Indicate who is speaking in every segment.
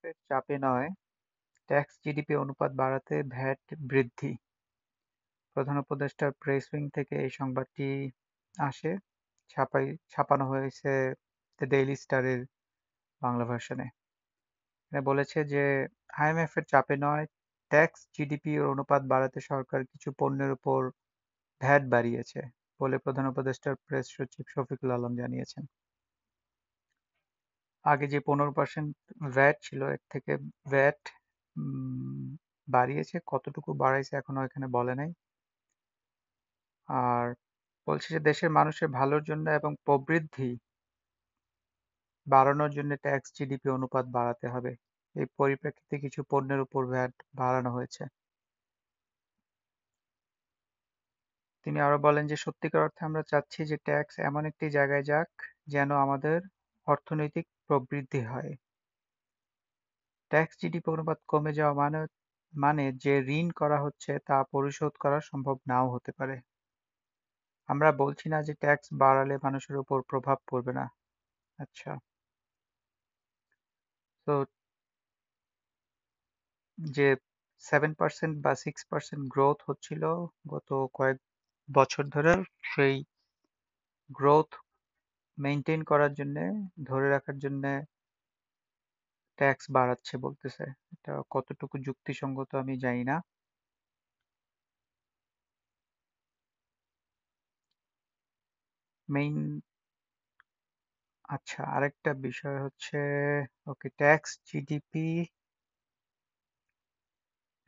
Speaker 1: আইএমএফ-এর চাপে নয়, tax GDP অনুপাত বাড়াতে ভ্যাট বৃদ্ধি। প্রধান উপদেষ্টার প্রেস উইং থেকে এই সংবাদটি আসে, ছাপানো হয়েছে দ্য ডেইলি স্টারের বাংলা ভার্সনে। এখানে বলেছে যে আইএমএফ-এর চাপে নয়, ট্যাক্স জিডিপি-র অনুপাত বাড়াতে সরকার কিছু পণ্যের উপর ভ্যাট বাড়িয়েছে বলে প্রধান উপদেষ্টার প্রেস সচিব শফিকুল আলম জানিয়েছেন। আগে যে 15% ভ্যাট ছিল, এর থেকে ভ্যাট বাড়িয়েছে। কতটুকু বাড়াইছে এখনো এখানে বলে নাই। আর বলছে যে দেশের মানুষের ভালোর জন্য এবং প্রবৃদ্ধি বাড়ানোর জন্য ট্যাক্স জিডিপি অনুপাত বাড়াতে হবে। এই পরিপ্রেক্ষিতে কিছু পণ্যের উপর ভ্যাট বাড়ানো হয়েছে। তিনি আরো বলেন যে সত্যিকার অর্থে আমরা চাচ্ছি যে ট্যাক্স এমন একটি জায়গায় যাক যেন আমাদের অর্থনৈতিক প্রবৃদ্ধি হয়। ট্যাক্স জিডিপি অনুপাত কমে যাওয়া মানে যে ঋণ করা হচ্ছে তা পরিশোধ করা সম্ভব নাও হতে পারে। আমরা বলছি না যে ট্যাক্স বাড়ালে মানুষের উপর প্রভাব পড়বে না। আচ্ছা, তো যে 7% বা 6% গ্রোথ হচ্ছিল গত কয়েক বছর ধরে, সেই গ্রোথ মেনটেন করার জন্য, ধরে রাখার জন্য ট্যাক্স বাড়াচ্ছে বলতেছে। এটা কতটুকু যুক্তিসঙ্গত আমি জানি না। মেইন আচ্ছা, আরেকটা বিষয় হচ্ছে, ওকে, ট্যাক্স জিডিপি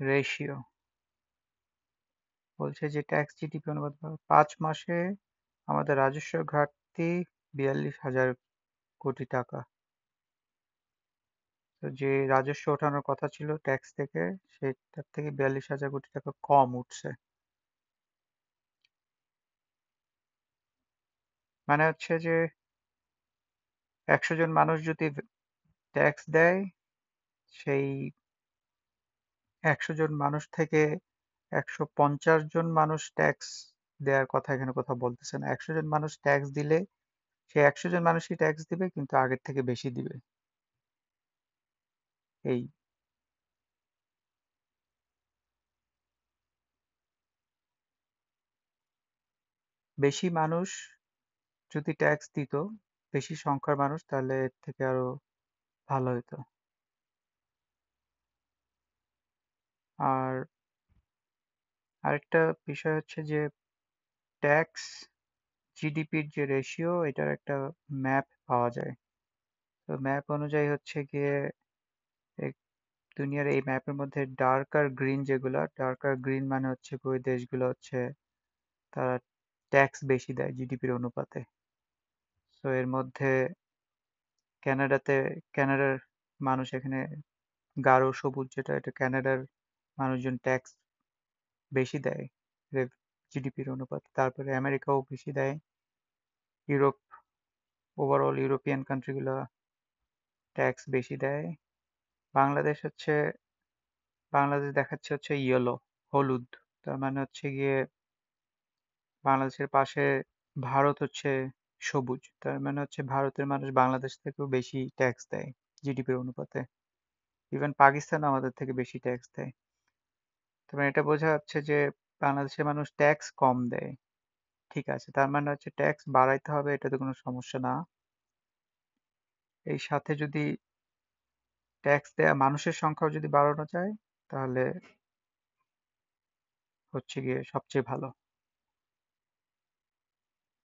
Speaker 1: রেশিও বলছে যে ট্যাক্স জিডিপি অনুপাত 5 মাসে আমাদের রাজস্ব ঘাটতি 42,000 কোটি টাকা। তো যে রাজস্ব ওঠানোর কথা ছিল ট্যাক্স থেকে, সেটার থেকে 42,000 কোটি টাকা কম উঠছে। মানে হচ্ছে যে 100 জন মানুষ যদি ট্যাক্স দেয়, সেই 100 জন মানুষ থেকে 150 জন মানুষ ট্যাক্স দেওয়ার কথা এখানে কোথাও বলতেছে না। 100 জন মানুষ ট্যাক্স দিলে সে 100 জন মানুষই ট্যাক্স দিবে, কিন্তু আগের থেকে বেশি দিবে। এই বেশি মানুষ যদি ট্যাক্স দিত, বেশি সংখ্যার মানুষ, তাহলে এর থেকে আরো ভালো হতো। আর আরেকটা বিষয় হচ্ছে যে ট্যাক্স জিডিপির যে রেশিও, এটার একটা ম্যাপ পাওয়া যায়। তো ম্যাপ অনুযায়ী হচ্ছে গিয়ে দুনিয়ার এই ম্যাপের মধ্যে ডার্কার গ্রিন, ডার্কার গ্রিন মানে হচ্ছে ওই দেশগুলো হচ্ছে তারা ট্যাক্স বেশি দেয় জিডিপির অনুপাতে। তো এর মধ্যে কানাডাতে, কানাডার মানুষ এখানে গাঢ় সবুজ, যেটা এটা কানাডার মানুষজন ট্যাক্স বেশি দেয় জিডিপির অনুপাতে। তারপরে আমেরিকাও বেশি দেয়। ইউরোপ, ওভারঅল ইউরোপিয়ান কান্ট্রিগুলো ট্যাক্স বেশি দেয়। বাংলাদেশ হচ্ছে, বাংলাদেশ দেখাচ্ছে হচ্ছে ইয়েলো, হলুদ। তার মানে হচ্ছে গিয়ে বাংলাদেশের পাশে ভারত হচ্ছে সবুজ। তার মানে হচ্ছে ভারতের মানুষ বাংলাদেশ থেকেও বেশি ট্যাক্স দেয় জিডিপির অনুপাতে। ইভেন পাকিস্তান আমাদের থেকে বেশি ট্যাক্স দেয়। তার মানে এটা বোঝা যাচ্ছে যে বাংলাদেশের মানুষ ট্যাক্স কম দেয়। ঠিক আছে, তার মানে হচ্ছে ট্যাক্স বাড়াইতে হবে, এটাতে কোনো সমস্যা না। এই সাথে যদি ট্যাক্স দেয়া মানুষের সংখ্যাও যদি বাড়ানো যায়, তাহলে হচ্ছে গিয়ে সবচেয়ে ভালো।